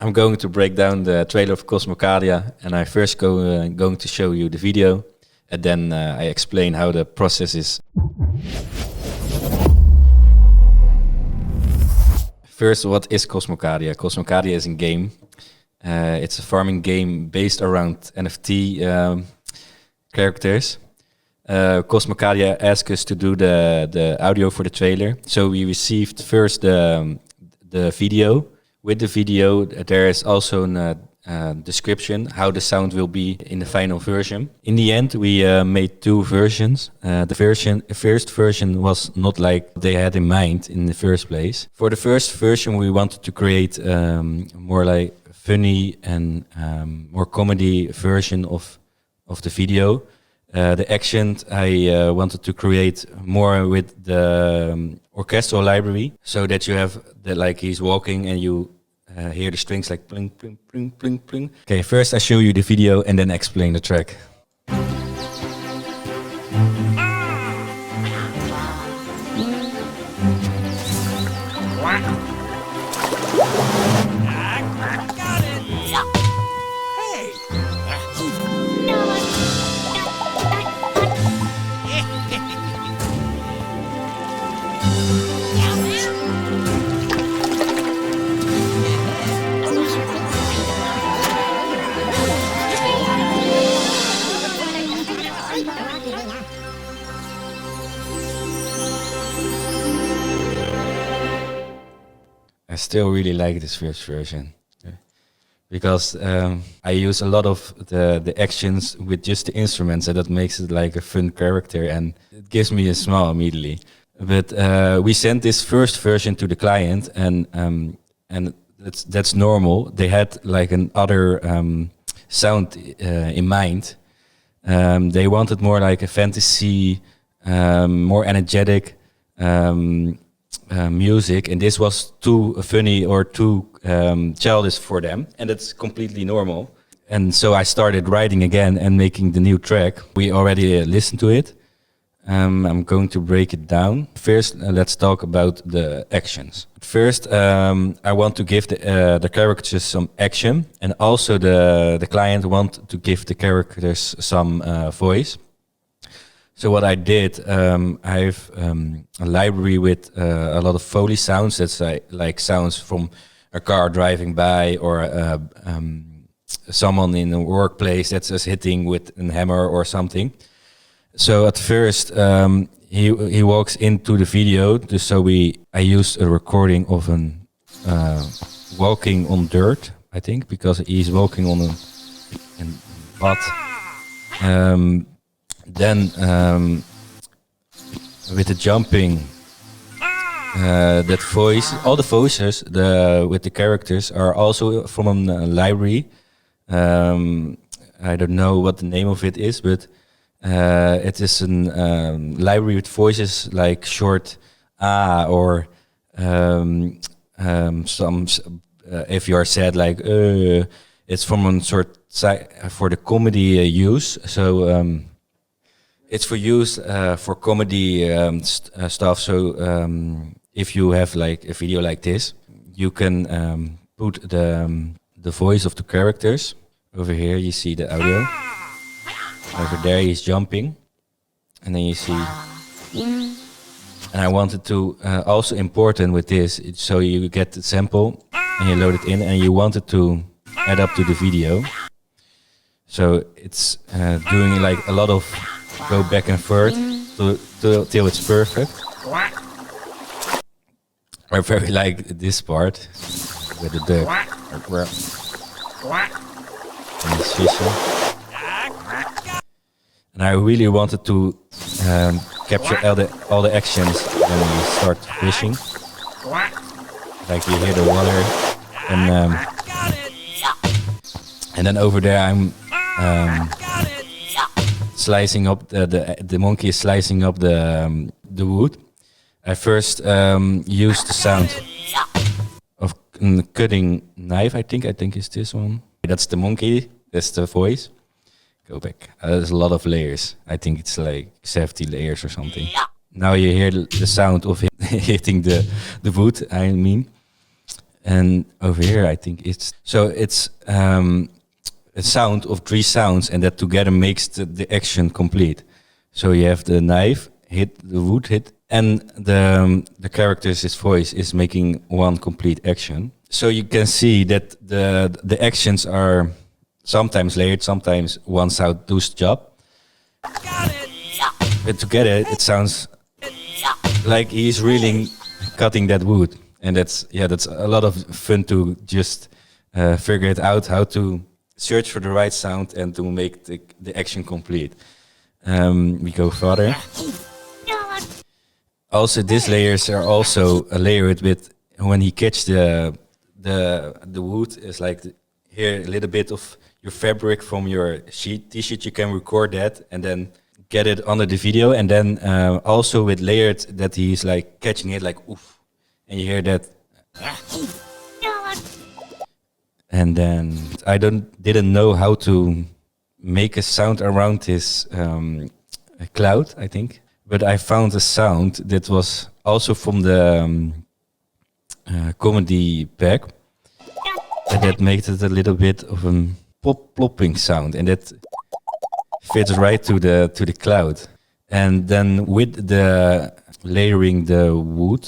I'm going to break down the trailer of Cosmocadia, and I first going to show you the video, and then I explain how the process is. First, what is Cosmocadia? Cosmocadia is a game. It's a farming game based around NFT characters. Cosmocadia asked us to do the audio for the trailer, so we received first the video. With the video, there is also a description how the sound will be in the final version. In the end, we made two versions. The first version was not like they had in mind in the first place. For the first version, we wanted to create more like funny and more comedy version of the video. The accent I wanted to create more with the orchestral library, so that you have that like he's walking and you hear the strings like pling, pling, pling, pling, pling. Okay, first I show you the video and then explain the track. I still really like this first version because I use a lot of the actions with just the instruments, and that makes it like a fun character, and it gives me a smile immediately. But we sent this first version to the client, and that's normal. They had like another sound in mind. They wanted more like a fantasy, more energetic music, and this was too funny or too childish for them, and that's completely normal. And so I started writing again and making the new track. We already listened to it. I'm going to break it down. First, let's talk about the actions. First, I want to give the characters some action, and also the client want to give the characters some voice. So what I did, I have a library with a lot of Foley sounds. That's like sounds from a car driving by, or someone in a workplace that's just hitting with a hammer or something. So at first, he walks into the video. So I used a recording of an walking on dirt, I think, because he's walking on a path. Then with the jumping, that voice, all the voices with the characters are also from a library. I don't know what the name of it is, but it is a library with voices like short or some. If you are sad, like it's from a sort for the comedy use. So. It's for use for comedy stuff. So if you have like a video like this, you can put the voice of the characters. Over here you see the audio. Over there he's jumping, and then you see. And I wanted to also important with this, so you get the sample and you load it in, and you wanted to add up to the video. So it's doing like a lot of. Go back and forth till it's perfect. I very like this part with the duck. And the fishing. And I really wanted to capture all the actions when we start fishing. Like you hear the water, and then over there I'm. Slicing up the monkey is slicing up the wood. I first used the sound of a cutting knife. I think it's this one. That's the monkey. That's the voice. Go back. There's a lot of layers. I think it's like 70 layers or something. Now you hear the sound of him hitting the wood. I mean, And over here, I think it's a sound of 3 sounds, and that together makes the action complete. So you have the knife hit, the wood hit, and the character's voice is making one complete action. So you can see that the actions are sometimes layered, sometimes one sound does the job. But together it sounds like he's really cutting that wood, and that's a lot of fun to just figure it out, how to search for the right sound and to make the action complete. We go further. Also, these layers are also layered with when he catch the wood. Is like here a little bit of your fabric from your t-shirt. You can record that and then get it under the video, and then also with layered that he's like catching it like oof, and you hear that. And then I didn't know how to make a sound around this cloud, I think. But I found a sound that was also from the comedy pack, and that made it a little bit of a plopping sound, and that fits right to the cloud. And then with the layering the wood,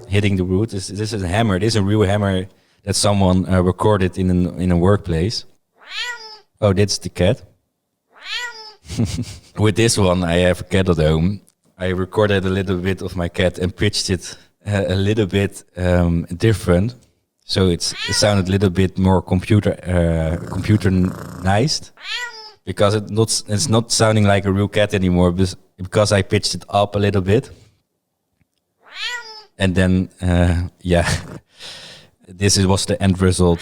hitting the wood, this is a hammer. This is a real hammer that someone recorded in a workplace. Oh, that's the cat. With this one, I have a cat at home. I recorded a little bit of my cat and pitched it a little bit different, so it sounded a little bit more computerized, because it's not sounding like a real cat anymore, because I pitched it up a little bit, and then this was the end result.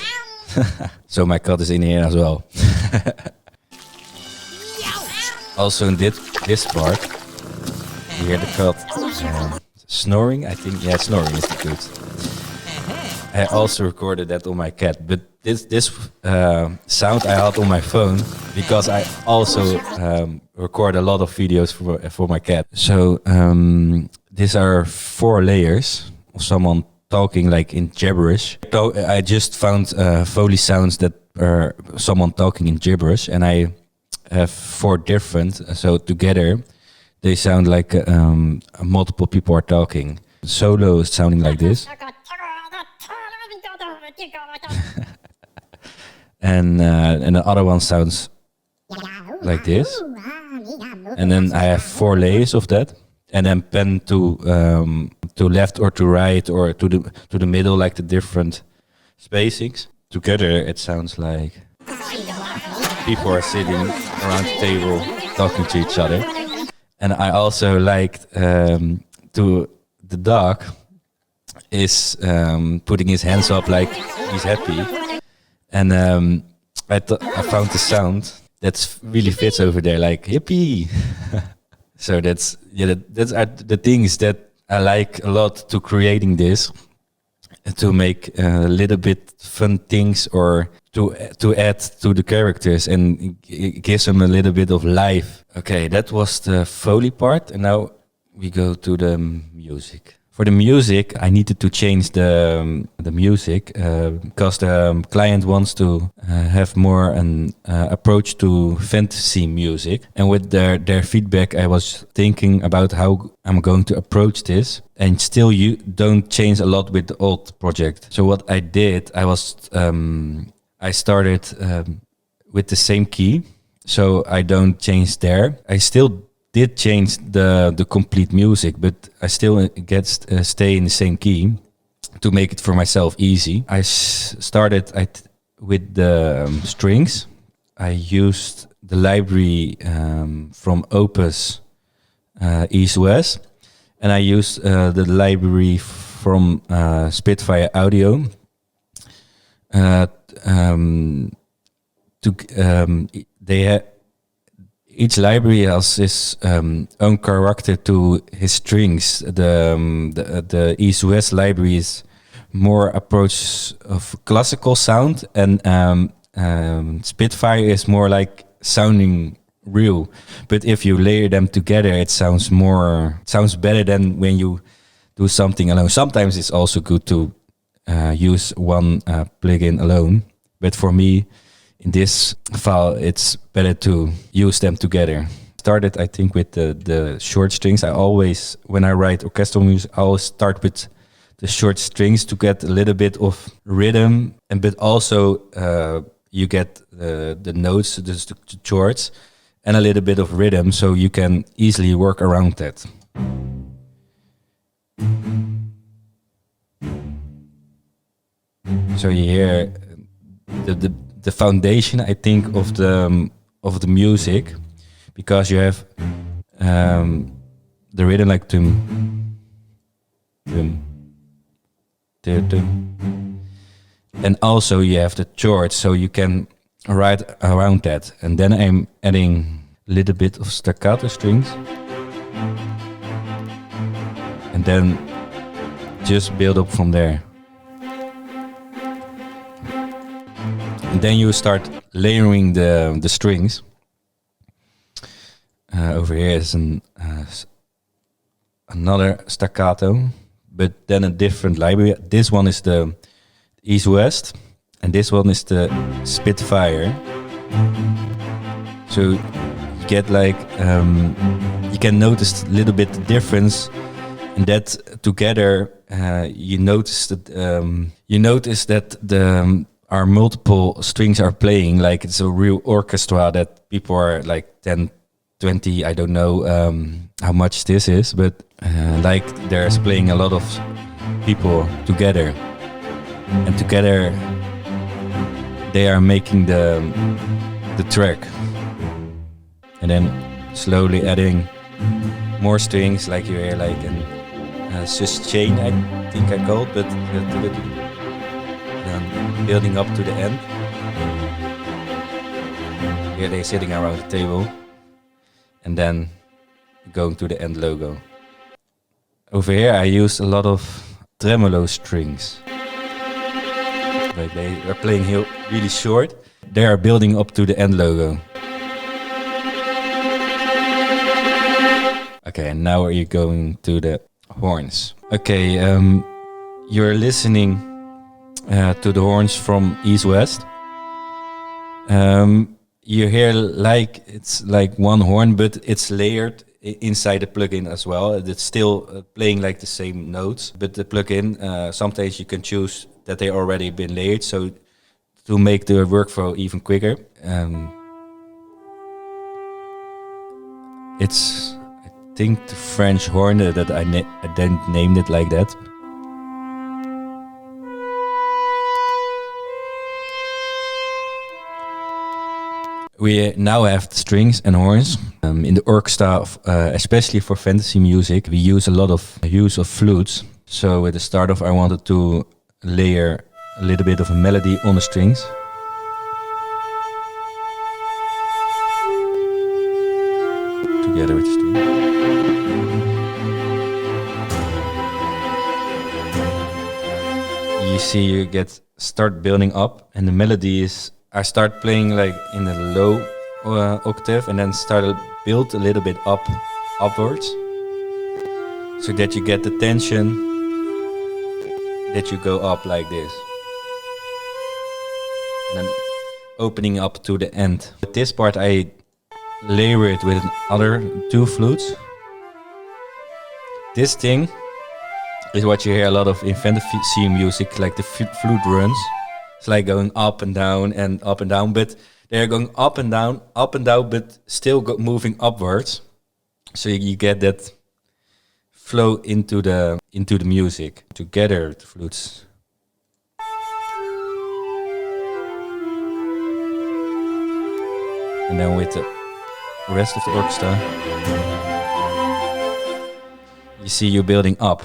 So my cat is in here as well. Also in this part, you hear the cat snoring. I think, snoring is the good. I also recorded that on my cat, but this sound I had on my phone, because I also record a lot of videos for my cat. So these are 4 layers of someone talking like in gibberish. So I just found Foley sounds that are someone talking in gibberish, and I have 4 different, so together they sound like multiple people are talking. Solo is sounding like this. And the other one sounds like this. And then I have 4 layers of that, and then pen to left or to right or to the middle, like the different spacings. Together it sounds like people are sitting around the table talking to each other. And I also liked the dog is putting his hands up like he's happy. And I found the sound that really fits over there, like hippie. So that's are the things that I like a lot to creating this, to make a little bit fun things, or to add to the characters, and it gives them a little bit of life. Okay, that was the Foley part, and now we go to the music. For the music, I needed to change the music because the client wants to have more an approach to fantasy music. And with their feedback, I was thinking about how I'm going to approach this, and still you don't change a lot with the old project. So what I did, I started with the same key, so I don't change there. I still did change the complete music, but I still stay in the same key to make it for myself easy. I started with the strings. I used the library from Opus East West, and I used the library from Spitfire Audio. Each library has its own character to his strings. The East-West library is more approach of classical sound, and Spitfire is more like sounding real. But if you layer them together, it sounds better than when you do something alone. Sometimes it's also good to use one plugin alone. But for me, in this file, it's better to use them together. Started, I think, with the short strings. I always, when I write orchestral music, I always start with the short strings to get a little bit of rhythm, and but also you get the notes, the chords, and a little bit of rhythm, so you can easily work around that. So you hear the foundation, I think, of the music, because you have the rhythm like tum, tum, tum, tum. And also you have the chords, so you can write around that. And then I'm adding a little bit of staccato strings, and then just build up from there. And then you start layering the strings. Over here is another staccato, but then a different library. This one is the East-West, and this one is the Spitfire. So you get like, you can notice a little bit the difference, and that together you notice that our multiple strings are playing like it's a real orchestra, that people are like 10, 20, I don't know how much this is, but like there's playing a lot of people together, and together they are making the track. And then slowly adding more strings, like you hear like an sustain, I think I called, but then building up to the end. Here they're sitting around the table, and then going to the end logo. Over here I use a lot of tremolo strings. Like they are playing here really short. They are building up to the end logo. Okay, and now you're going to the horns. Okay, you're listening to the horns from East-West. You hear like it's like one horn, but it's layered inside the plugin as well. It's still playing like the same notes, but the plugin, sometimes you can choose that they already been layered, so to make the workflow even quicker. It's, I think, the French horn that I didn't name it like that. We now have strings and horns. In the orchestra, especially for fantasy music, we use a lot of use of flutes. So at the start of, I wanted to layer a little bit of a melody on the strings. Together with the string. You see, you start building up, and the melody is, I start playing like in a low octave, and then build a little bit upwards, so that you get the tension, that you go up like this, and then opening up to the end. With this part I layer it with other two flutes. This thing is what you hear a lot of in fantasy music, like the flute runs. It's like going up and down, but they're going up and down, but still moving upwards. So you get that flow into the music. Together, the flutes. And then with the rest of the orchestra, you see you building up.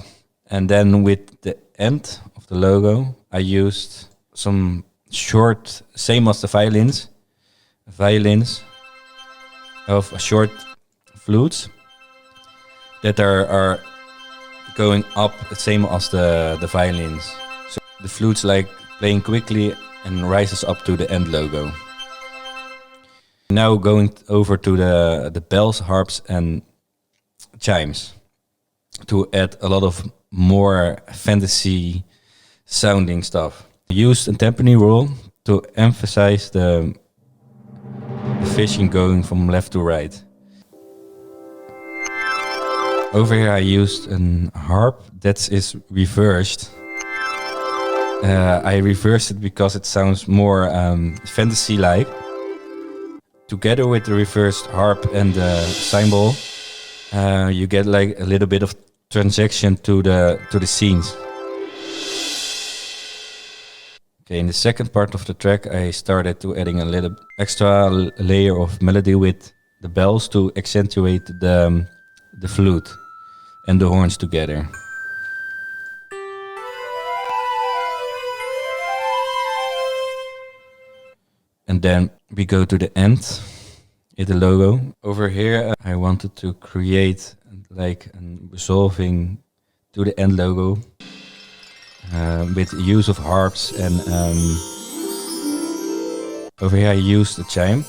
And then with the end of the logo, I used some short, same as the violins of short flutes that are going up, the same as the violins. So the flutes like playing quickly and rises up to the end logo. Now going over to the bells, harps and chimes to add a lot of more fantasy sounding stuff. I used a timpani roll to emphasize the fishing going from left to right. Over here I used a harp that is reversed. I reversed it because it sounds more fantasy-like. Together with the reversed harp and the cymbal, you get like a little bit of transition to the scenes. Okay, in the second part of the track, I started to adding a little extra layer of melody with the bells to accentuate the flute and the horns together. And then we go to the end, in the logo. Over here, I wanted to create like a resolving to the end logo with use of harps, and over here I used a chime.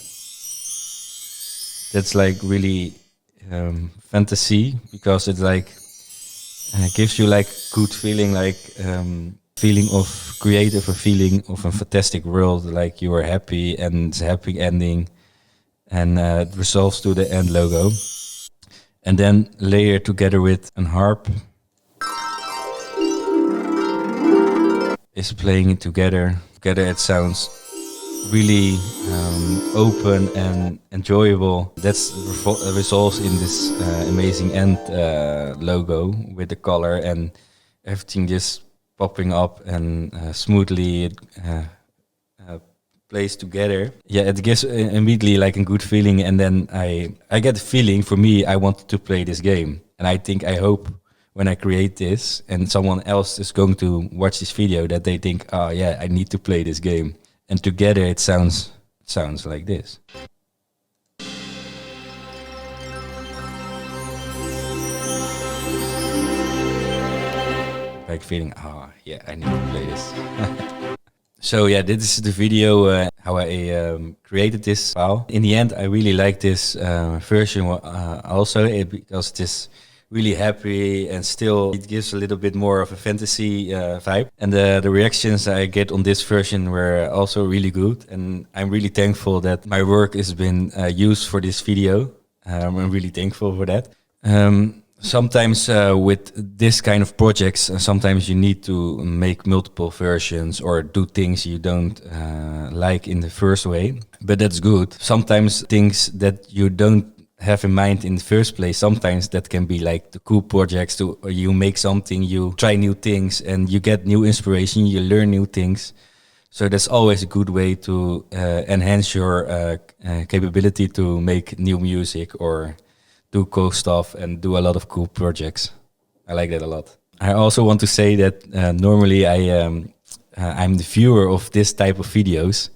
That's like really fantasy, because it like gives you like good feeling, like feeling of creative, a feeling of a fantastic world, like you are happy and it's a happy ending, and it resolves to the end logo. And then layer together with a harp is playing it together. Together it sounds really open and enjoyable. That's resolves in this amazing end logo with the color and everything just popping up and smoothly plays together. Yeah, it gives immediately like a good feeling, and then I get the feeling, for me, I wanted to play this game. And I hope when I create this and someone else is going to watch this video that they think, oh yeah, I need to play this game. And together it sounds like this. Like feeling, oh yeah, I need to play this. So yeah, this is the video how I created this file. In the end, I really like this version also because it is really happy, and still it gives a little bit more of a fantasy vibe. And the reactions I get on this version were also really good, and I'm really thankful that my work has been used for this video. I'm really thankful for that. Sometimes with this kind of projects, sometimes you need to make multiple versions or do things you don't like in the first way, but that's good. Sometimes things that you don't have in mind in the first place, sometimes that can be like the cool projects to you make something, you try new things and you get new inspiration, you learn new things. So that's always a good way to enhance your capability to make new music or do cool stuff and do a lot of cool projects. I like that a lot. I also want to say that normally I'm the viewer of this type of videos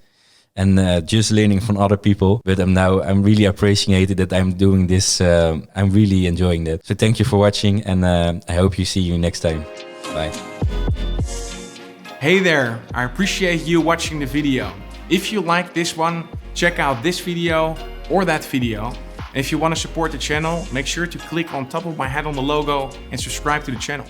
and just learning from other people. But I'm really appreciated that I'm doing this. I'm really enjoying that. So thank you for watching, and I hope you see you next time. Bye. Hey there, I appreciate you watching the video. If you like this one, check out this video or that video. And if you want to support the channel, make sure to click on top of my head on the logo and subscribe to the channel.